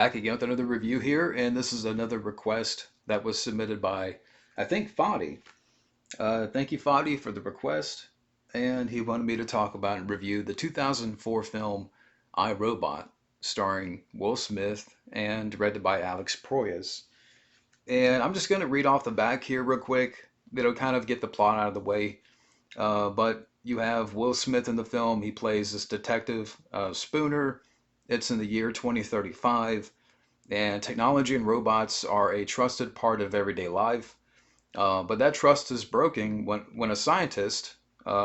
Back again with another review here, and this is another request that was submitted by, I think, Fadi. Thank you, Fadi, for the request. And he wanted me to talk about and review the 2004 film I, Robot, starring Will Smith and directed by Alex Proyas. And I'm just going to read off the back here real quick. It'll kind of get the plot out of the way. But you have Will Smith in the film. He plays this detective, Spooner. It's in the year 2035. And technology and robots are a trusted part of everyday life. But that trust is broken when a scientist,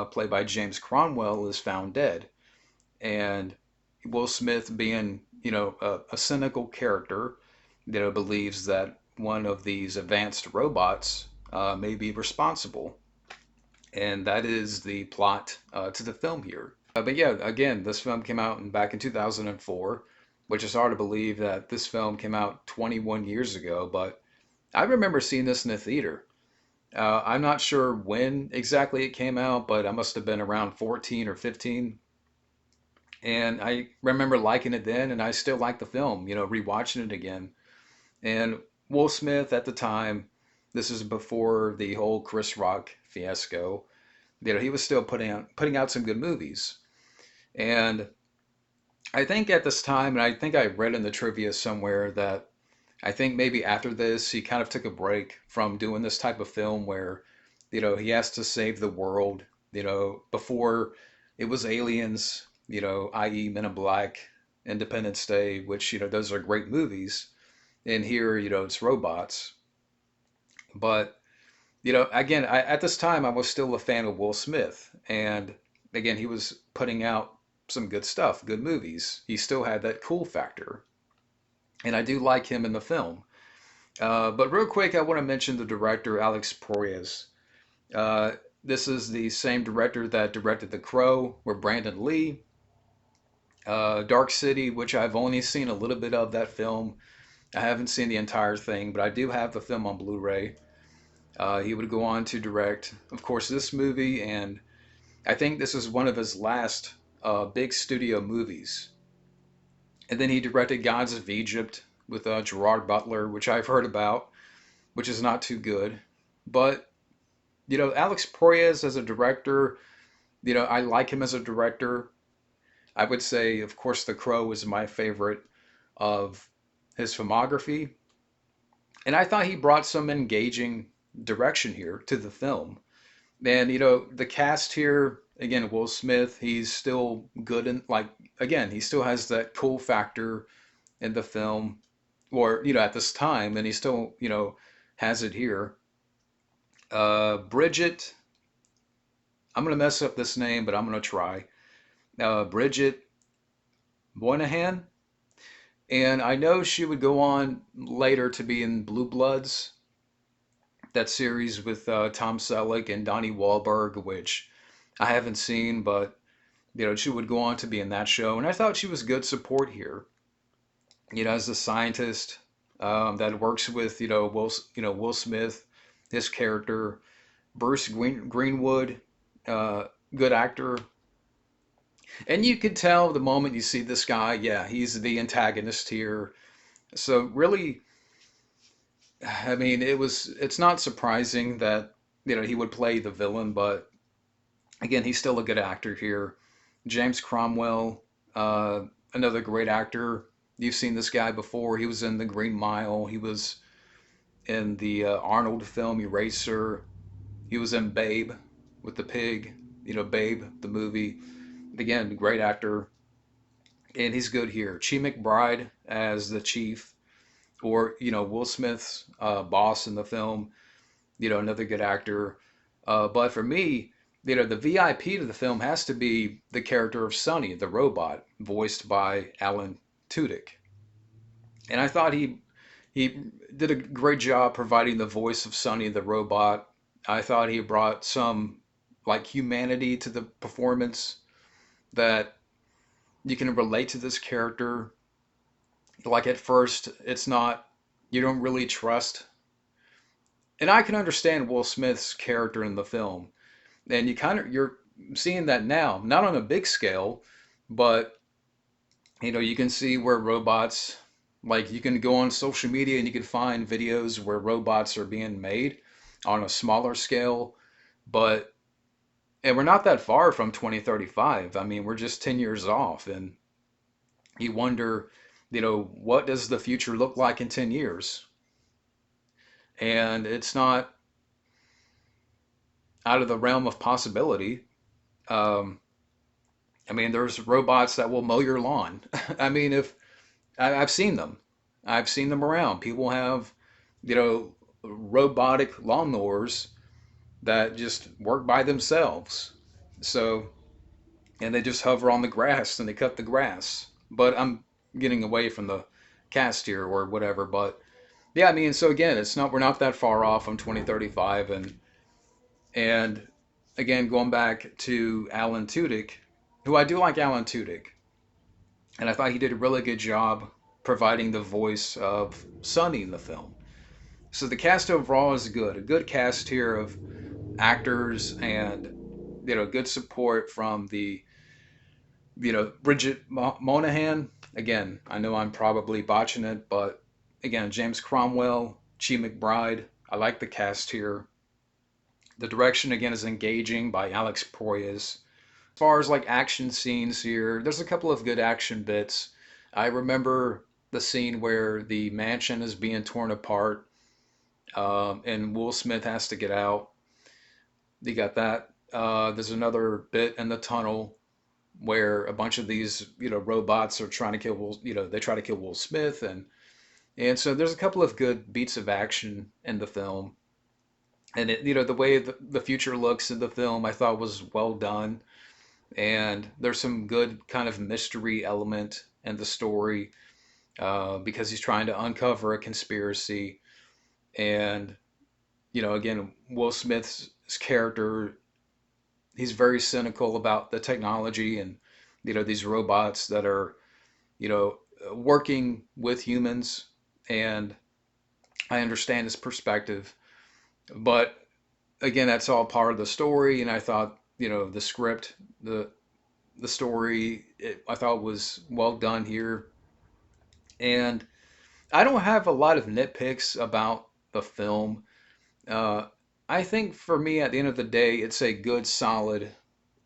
played by James Cromwell, is found dead. And Will Smith, being, a cynical character, believes that one of these advanced robots may be responsible. And that is the plot to the film here. But yeah, again, this film came out back in 2004, which is hard to believe that this film came out 21 years ago. But I remember seeing this in the theater. I'm not sure when exactly it came out, but I must have been around 14 or 15. And I remember liking it then, and I still like the film, rewatching it again. And Will Smith at the time, this is before the whole Chris Rock fiasco, he was still putting out some good movies. And I think at this time, and I think I read in the trivia somewhere that I think maybe after this, he kind of took a break from doing this type of film where, he has to save the world. Before it was Aliens, i.e., Men in Black, Independence Day, which, those are great movies. And here, it's robots. But, again, at this time, I was still a fan of Will Smith. And again, he was putting out some good stuff, good movies. He still had that cool factor. And I do like him in the film. But real quick, I want to mention the director, Alex Proyas. Uh, this is the same director that directed The Crow with Brandon Lee. Dark City, which I've only seen a little bit of that film. I haven't seen the entire thing, but I do have the film on Blu-ray. He would go on to direct, of course, this movie, and I think this is one of his last big studio movies. And then he directed Gods of Egypt with Gerard Butler, which I've heard about, which is not too good. But, Alex Proyas as a director, I like him as a director. I would say, of course, The Crow is my favorite of his filmography. And I thought he brought some engaging direction here to the film. And, the cast here, again, Will Smith, he's still good and like, again, he still has that cool factor in the film, or, at this time, and he still, has it here. Bridget, I'm going to mess up this name, but I'm going to try. Bridget Moynihan. And I know she would go on later to be in Blue Bloods, that series with Tom Selleck and Donnie Wahlberg, which I haven't seen, but she would go on to be in that show, and I thought she was good support here. As a scientist that works with Will Smith, his character, Greenwood, uh, good actor, and you could tell the moment you see this guy, yeah, he's the antagonist here. So really, I mean, it's not surprising that he would play the villain, but again, he's still a good actor here. James Cromwell, another great actor. You've seen this guy before. He was in The Green Mile. He was in the Arnold film Eraser. He was in Babe with the pig. Babe, the movie. Again, great actor. And he's good here. Chi McBride as the chief, or Will Smith's boss in the film. Another good actor. But for me, the VIP to the film has to be the character of Sonny, the robot, voiced by Alan Tudyk. And I thought he did a great job providing the voice of Sonny, the robot. I thought he brought some like humanity to the performance that you can relate to this character. Like at first, it's not, you don't really trust. And I can understand Will Smith's character in the film. And you're seeing that now, not on a big scale, but you can see where robots Like you can go on social media and you can find videos where robots are being made on a smaller scale, but and we're not that far from 2035. I mean, we're just 10 years off, and you wonder, what does the future look like in 10 years? And it's not out of the realm of possibility. Um, I mean, there's robots that will mow your lawn. I mean, if I've seen them, I've seen them around. People have, you know, robotic lawnmowers that just work by themselves. So, and they just hover on the grass and they cut the grass. But I'm getting away from the cast here or whatever. But yeah, I mean, so again, it's not we're not that far off from 2035, and again, going back to Alan Tudyk, who I do like Alan Tudyk, and I thought he did a really good job providing the voice of Sonny in the film. So the cast overall is good, a good cast here of actors and good support from the Bridget Monahan. Again, I know I'm probably botching it, but again, James Cromwell, Chi McBride. I like the cast here. The direction again is engaging by Alex Proyas. As far as like action scenes here, there's a couple of good action bits. I remember the scene where the mansion is being torn apart, and Will Smith has to get out. You got that. There's another bit in the tunnel where a bunch of these robots are trying to kill Will. They try to kill Will Smith, and so there's a couple of good beats of action in the film. And the way the future looks in the film, I thought was well done. And there's some good kind of mystery element in the story, because he's trying to uncover a conspiracy. And again, Will Smith's character, he's very cynical about the technology and these robots that are you know working with humans. And I understand his perspective, but again, that's all part of the story. And I thought the script, the story, I thought was well done here. And I don't have a lot of nitpicks about the film. Uh, I think for me, at the end of the day, it's a good, solid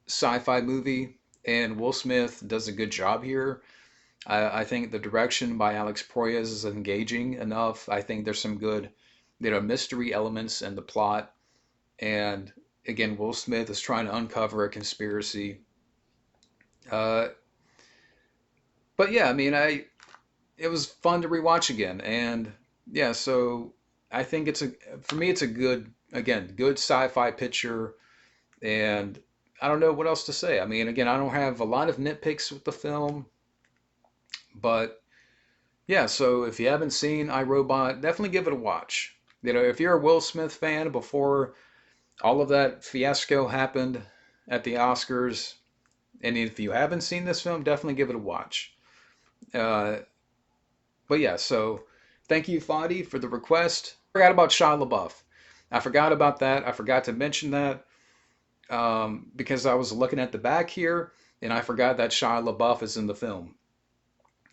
sci-fi movie, and Will Smith does a good job here. I think the direction by Alex Proyas is engaging enough. I think there's some good, mystery elements in the plot. And again, Will Smith is trying to uncover a conspiracy. Uh, but yeah, I mean, it was fun to rewatch again, and yeah, so I think for me, it's a good, again, good sci-fi picture, and I don't know what else to say. I mean, again, I don't have a lot of nitpicks with the film, but yeah, so if you haven't seen iRobot, definitely give it a watch. If you're a Will Smith fan before all of that fiasco happened at the Oscars, and if you haven't seen this film, definitely give it a watch. Uh, but yeah, so thank you, Fadi, for the request. I forgot about Shia LaBeouf. I forgot about that. I forgot to mention that, because I was looking at the back here and I forgot that Shia LaBeouf is in the film.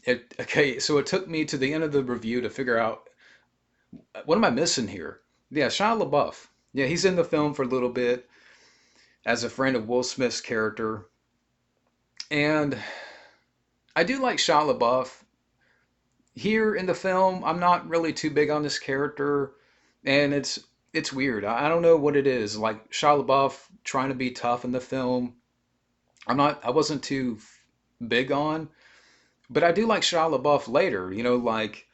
Okay, so it took me to the end of the review to figure out what am I missing here. Yeah, Shia LaBeouf. Yeah, he's in the film for a little bit as a friend of Will Smith's character, and I do like Shia LaBeouf. Here in the film, I'm not really too big on this character, and it's weird. I don't know what it is. Like Shia LaBeouf trying to be tough in the film, I wasn't too big on, but I do like Shia LaBeouf later. Like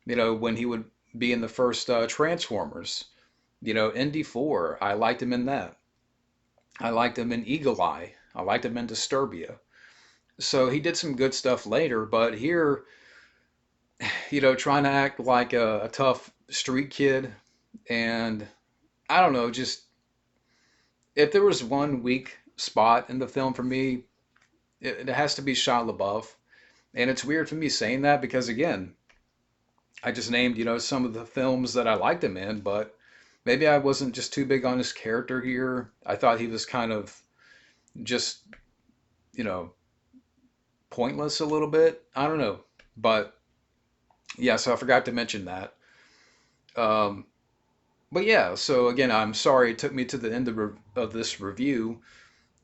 when he would be in the first Transformers. Indy 4. I liked him in that. I liked him in Eagle Eye. I liked him in Disturbia. So he did some good stuff later, but here, trying to act like a tough street kid. And I don't know, just if there was one weak spot in the film for me, it has to be Shia LaBeouf. And it's weird for me saying that because, again, I just named, some of the films that I liked him in, but maybe I wasn't just too big on his character here. I thought he was kind of just, you know, pointless a little bit. I don't know. But Yeah, so I forgot to mention that. Um, but yeah, so again, I'm sorry it took me to the end of this review,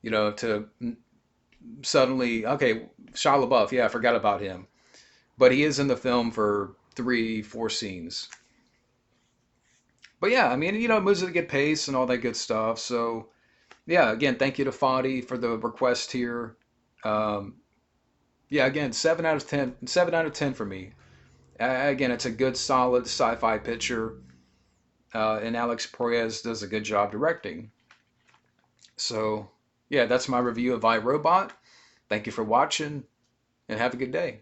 to suddenly, okay, Shia LaBeouf, yeah, I forgot about him. But he is in the film for 3, 4 scenes. But yeah, I mean, movies at a good pace and all that good stuff. So yeah, again, thank you to Fadi for the request here. Um, yeah, again, 7 out of 10, 7 out of 10 for me. Again, it's a good, solid sci-fi picture, and Alex Proyas does a good job directing. So yeah, that's my review of iRobot. Thank you for watching, and have a good day.